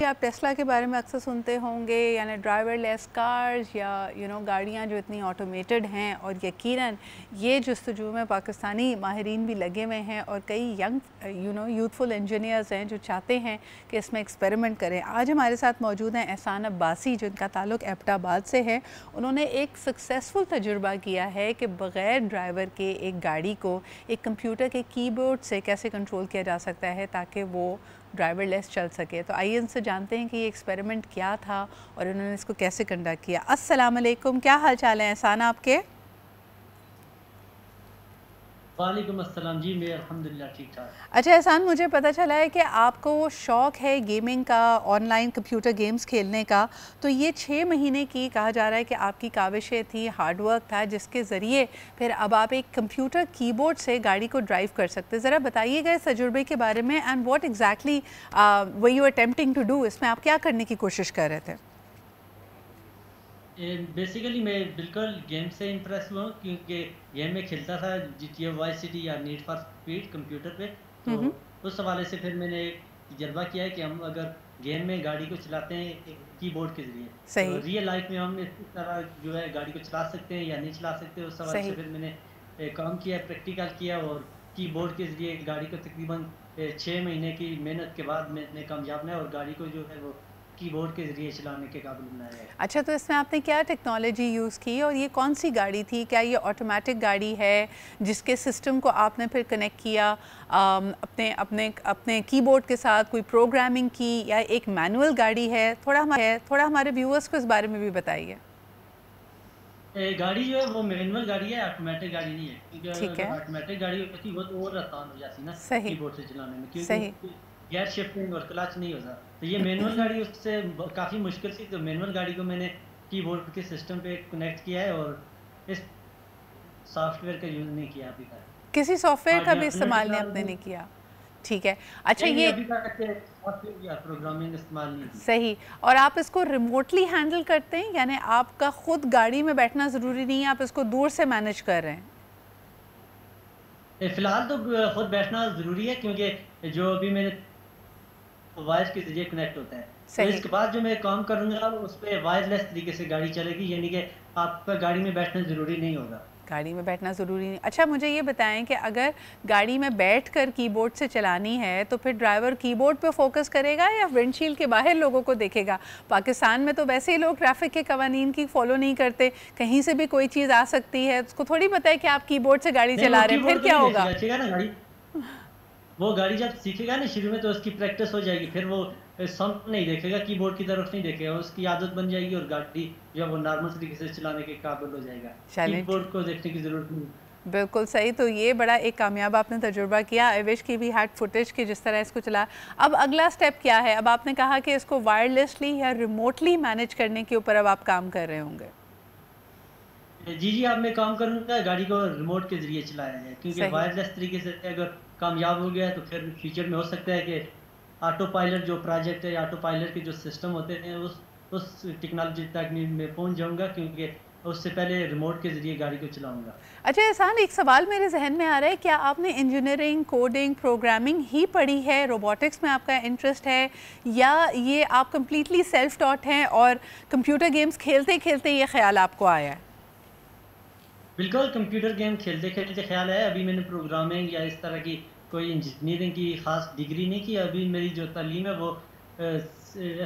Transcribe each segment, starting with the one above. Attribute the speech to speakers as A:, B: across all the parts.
A: आप टेस्ला के बारे में अक्सर सुनते होंगे, यानी ड्राइवरलेस कार्स या गाड़ियाँ जो इतनी ऑटोमेटेड हैं, और यकीनन ये जस्तजू में पाकिस्तानी माहिरीन भी लगे हुए हैं और कई यंग यूथफुल इंजीनियर्स हैं जो चाहते हैं कि इसमें एक्सपेरिमेंट करें। आज हमारे साथ मौजूद हैं एहसान अब्बासी, जिनका ताल्लुक़ एबटाबाद से है। उन्होंने एक सक्सेसफुल तजुर्बा किया है कि बग़ैर ड्राइवर के एक गाड़ी को एक कंप्यूटर के कीबोर्ड से कैसे कंट्रोल किया जा सकता है ताकि वो ड्राइवरलेस चल सके। तो आइए इनसे जानते हैं कि ये एक्सपेरिमेंट क्या था और इन्होंने इसको कैसे कंडक्ट किया। अस्सलाम वालेकुम, क्या हाल चाल है एहसान आपके?
B: वालेकुम अस्सलाम जी, मैं अल्हम्दुलिल्लाह ठीक ठाक।
A: अच्छा एहसान, मुझे पता चला है कि आपको शौक़ है गेमिंग का, ऑनलाइन कंप्यूटर गेम्स खेलने का। तो ये 6 महीने की कहा जा रहा है कि आपकी काविशें थी, हार्डवर्क था, जिसके ज़रिए फिर अब आप एक कंप्यूटर कीबोर्ड से गाड़ी को ड्राइव कर सकते। ज़रा बताइएगा इस तजुर्बे के बारे में and what exactly were you attempting to do. इसमें आप क्या करने की कोशिश कर रहे थे?
B: बेसिकली मैं बिल्कुल गेम से इम्प्रेस हुआ हूँ, क्योंकि गेम में खेलता था GTA वाई सिटी या नीड फॉर स्पीड कंप्यूटर पे। तो
A: हम्म,
B: उस हवाले से फिर मैंने एक तजर्बा किया है कि हम अगर गेम में गाड़ी को चलाते हैं एक कीबोर्ड के ज़रिए, तो
A: सही
B: रियल लाइफ में हम इस तरह जो है गाड़ी को चला सकते हैं या नहीं चला सकते। उस हवाले से
A: सही।
B: फिर मैंने काम किया, प्रैक्टिकल किया, और कीबोर्ड के ज़रिए गाड़ी को तकरीबन 6 महीने की मेहनत के बाद मैंने कामयाब बनाया और गाड़ी को जो है वो कीबोर्ड के ज़रिए चलाने के काबिल बनाया है।
A: अच्छा, तो इसमें आपने क्या टेक्नोलॉजी यूज़ की और ये कौन सी गाड़ी थी? क्या ये ऑटोमेटिक गाड़ी है जिसके सिस्टम को आपने फिर कनेक्ट किया अपने अपने अपने कीबोर्ड के साथ, कोई प्रोग्रामिंग की, या एक मैनुअल गाड़ी है? थोड़ा हमारे व्यूअर्स को इस बारे में भी बताइए।
B: गाड़ी जो है वो मैनुअल गाड़ी है, ऑटोमेटिक गाड़ी नहीं है, क्योंकि
A: ठीक
B: अगर
A: है।
B: ऑटोमेटिक गाड़ी होती वो तो और आसान हो जाती ना
A: सही।
B: कीबोर्ड से चलाने में, क्योंकि
A: सही।
B: उसकी गियर शिफ्टिंग और क्लच नहीं होता। तो ये मैनुअल गाड़ी उससे काफ़ी मुश्किल थी, तो मैनुअल गाड़ी को मैंने कीबोर्ड के सिस्टम पे कनेक्ट किया है और इस सॉफ्टवेयर का यूज़ नहीं किया अभी तक।
A: किसी सॉफ्टवेयर
B: हाँ
A: का
B: जी,
A: भी
B: ऑटोमेटिक
A: इस्तेमाल नहीं आपने
B: टेक्नोलॉजी
A: नहीं किया? ठीक है। अच्छा,
B: नहीं,
A: ये
B: अभी तक सॉफ्टवेयर या प्रोग्रामिंग इस्तेमाल नहीं की।
A: सही। और आप इसको रिमोटली हैंडल करते हैं, यानी आपका खुद गाड़ी में बैठना ज़रूरी नहीं है, आप इसको दूर से मैनेज कर रहे हैं?
B: फिलहाल तो खुद बैठना ज़रूरी है, क्योंकि जो अभी मैंने वॉइस के ज़रिए कनेक्ट होता है। तो
A: सही।
B: इसके बाद जो मैं काम करूँगा उस पे वायरलेस तरीके से गाड़ी चलेगी, यानी कि आपका गाड़ी में बैठना ज़रूरी नहीं होगा।
A: गाड़ी में बैठना ज़रूरी नहीं। अच्छा, मुझे ये बताएं कि अगर गाड़ी में बैठकर कीबोर्ड से चलानी है तो फिर ड्राइवर कीबोर्ड पे फोकस करेगा या विंडशील्ड के बाहर लोगों को देखेगा? पाकिस्तान में तो वैसे ही लोग ट्रैफिक के कवानीन की फॉलो नहीं करते, कहीं से भी कोई चीज़ आ सकती है। उसको थोड़ी पता है कि आप कीबोर्ड से गाड़ी
B: नहीं, वो
A: चला रहे हैं, फिर
B: कीबोर्ड तो
A: क्या
B: नहीं
A: होगा?
B: देखेगा, ठीक है ना गाड़ी। वो गाड़ी जब सीखेगा ना शुरू में, तो उसकी प्रैक्टिस हो जाएगी, फिर वो सामने नहीं देखेगा, कीबोर्ड की तरफ नहीं देखेगा, उसकी आदत बन जाएगी और गाड़ी जो है वो नॉर्मल तरीके से चलाने के काबिल हो जाएगा।
A: चलें,
B: कीबोर्ड को देखने की ज़रूरत नहीं।
A: बिल्कुल सही। तो ये बड़ा एक कामयाब आपने तजुर्बा किया। आई विश की भी हैड फुटेज की जिस तरह इसको चला। अब अगला स्टेप क्या है? अब आपने कहा कि इसको वायरलेसली या रिमोटली मैनेज करने के ऊपर अब आप काम कर रहे होंगे।
B: जी, जी, अब मैं काम करूँगा गाड़ी को रिमोट के ज़रिए चलाया जाए, क्योंकि
A: सही।
B: वायरलेस तरीके से अगर कामयाब हो गया तो फिर फ्यूचर में हो सकता है कि ऑटो पायलट जो प्रोजेक्ट है, ऑटो पायलट के जो सिस्टम होते हैं उस टेक्नोलॉजी तक मैं पहुँच जाऊँगा, क्योंकि उससे पहले रिमोट के ज़रिए गाड़ी को चलाऊँगा।
A: अच्छा एहसान, एक सवाल मेरे जहन में आ रहा है, क्या आपने इंजीनियरिंग, कोडिंग, प्रोग्रामिंग ही पढ़ी है? रोबोटिक्स में आपका इंटरेस्ट है, या ये आप कम्प्लीटली सेल्फ टॉट हैं और कंप्यूटर गेम्स खेलते खेलते ये ख्याल आपको आया है?
B: बिल्कुल, कंप्यूटर गेम खेलते-खेलते ख़्याल है, अभी मैंने प्रोग्रामिंग या इस तरह की कोई इंजीनियरिंग की ख़ास डिग्री नहीं की, अभी मेरी जो तालीम है वो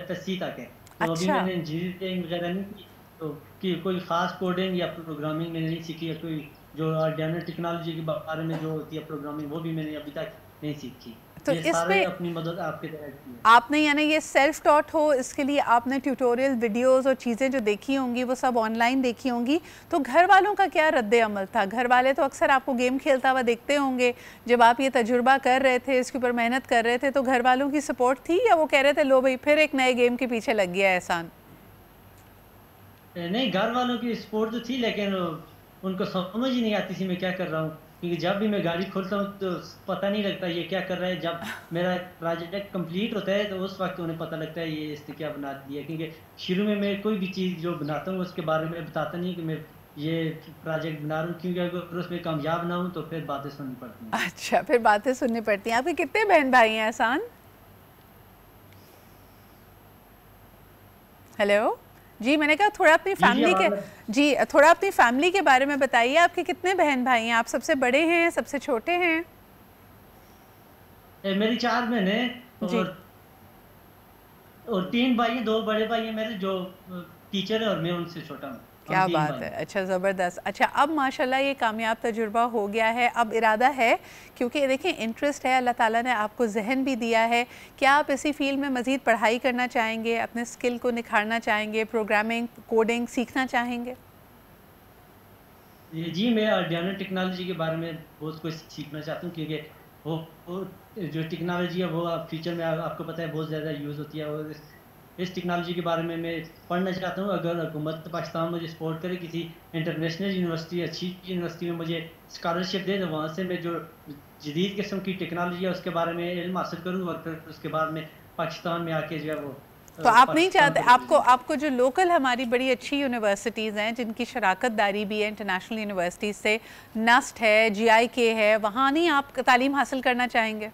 B: FSC तक है। तो अभी
A: अच्छा।
B: मैंने इंजीनियरिंग वग़ैरह नहीं की, तो कि कोई ख़ास कोडिंग या प्रोग्रामिंग मैंने नहीं सीखी, या कोई जो जनरल टेक्नोलॉजी के बारे में जो होती है प्रोग्रामिंग, वो भी मैंने अभी तक नहीं सीखी।
A: तो
B: ये सारे
A: इसमें
B: अपनी मदद आपके तरह की है।
A: आपने, यानी ये सेल्फ टॉट हो, इसके लिए आपने ट्यूटोरियल वीडियोस और चीज़ें जो देखी होंगी वो सब ऑनलाइन देखी होंगी। तो घर वालों का क्या रद्द अमल था? घर वाले तो अक्सर आपको गेम खेलता हुआ देखते होंगे। जब आप ये तजुर्बा कर रहे थे, इसके ऊपर मेहनत कर रहे थे, तो घर वालों की सपोर्ट थी, या वो कह रहे थे लो भाई फिर एक नए गेम के पीछे लग गया एहसान?
B: नहीं, घर वालों की सपोर्ट तो थी, लेकिन उनको समझ ही नहीं आती थी मैं क्या कर रहा हूँ, क्योंकि जब भी मैं गाड़ी खोलता हूँ तो पता नहीं लगता ये क्या कर रहा है। जब मेरा प्रोजेक्ट कंप्लीट होता है तो उस वक्त उन्हें पता लगता है ये इसने क्या बना दिया, क्योंकि शुरू में मैं कोई भी चीज़ जो बनाता हूँ उसके बारे में बताता नहीं कि मैं ये प्रोजेक्ट बना रहा हूँ, क्योंकि अगर उसमें कामयाब ना हूँ तो फिर बातें सुननी पड़ती हैं।
A: अच्छा, फिर बातें सुननी पड़ती हैं। आपके कितने बहन भाई हैं एहसान? हेलो जी, मैंने कहा थोड़ा अपनी फैमिली के थोड़ा अपनी फैमिली के बारे में बताइए। आपके कितने बहन भाई हैं? आप सबसे बड़े हैं, सबसे छोटे हैं?
B: मेरी 4 बहनें हैं और 3 भाई हैं, 2 बड़े भाई हैं मेरे जो टीचर है और मैं उनसे छोटा हूँ।
A: क्या बात है, अच्छा ज़बरदस्त। अच्छा, अब माशाल्लाह ये कामयाब तजुर्बा हो गया है, अब इरादा है, क्योंकि देखिए इंटरेस्ट है, अल्लाह ताला ने आपको जहन भी दिया है, क्या आप इसी फील्ड में मज़ीद पढ़ाई करना चाहेंगे, अपने स्किल को निखारना चाहेंगे, प्रोग्रामिंग कोडिंग सीखना चाहेंगे?
B: जी, मैं आर्डियानो टेक्नोलॉजी के बारे में बहुत कुछ सीखना चाहता हूँ, क्योंकि वो जो टेक्नोलॉजी है वो फ्यूचर में आपको पता है बहुत ज़्यादा यूज़ होती है, और इस टेक्नोलॉजी के बारे में मैं पढ़ना चाहता हूँ। अगर हुकूमत पाकिस्तान मुझे सपोर्ट करे, किसी इंटरनेशनल यूनिवर्सिटी, अच्छी यूनिवर्सिटी में मुझे स्कॉलरशिप दे, तो वहाँ से मैं जो जदीद किस्म की टेक्नोलॉजी है उसके बारे में इल्म हासिल करूँ, और फिर उसके बाद में पाकिस्तान में आके जो है वो
A: तो आप नहीं चाहते, आपको जो लोकल हमारी बड़ी अच्छी यूनिवर्सिटीज़ हैं जिनकी शराकत दारी भी है इंटरनेशनल यूनिवर्सिटीज़ से, नस्ट है, GIK है, वहाँ नहीं आप तालीम हासिल करना चाहेंगे?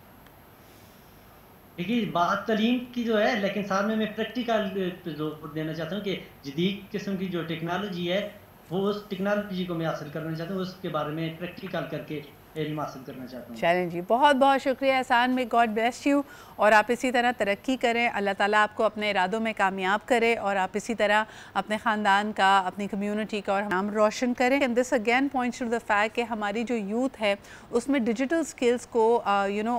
B: देखिए, बात तालीम की जो है, लेकिन साथ में मैं प्रैक्टिकल पे जोर देना चाहता हूँ कि जदीद किस्म की जो टेक्नोलॉजी है वो उस टेक्नोलॉजी को मैं हासिल करना चाहता हूँ, उसके बारे में प्रैक्टिकल करके इल्म हासिल करना चाहता हूँ।
A: चलें जी, बहुत बहुत शुक्रिया एहसान, में गॉड ब्लेस यू, और आप इसी तरह तरक्की करें, अल्लाह ताला आपको अपने इरादों में कामयाब करे, और आप इसी तरह अपने ख़ानदान का, अपनी कम्युनिटी का और नाम रोशन करें। And this again points to the fact कि हमारी जो यूथ है उसमें डिजिटल स्किल्स को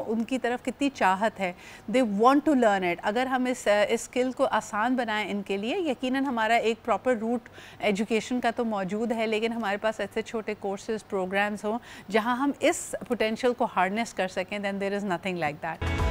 A: उनकी तरफ कितनी चाहत है, they want to learn it. अगर हम इस स्किल को आसान बनाएं इनके लिए, यकीनन हमारा एक प्रॉपर रूट एजुकेशन का तो मौजूद है, लेकिन हमारे पास ऐसे छोटे कोर्सेज प्रोग्राम्स हों जहाँ हम इस पोटेंशियल को हार्नेस कर सकें, then there is nothing like that.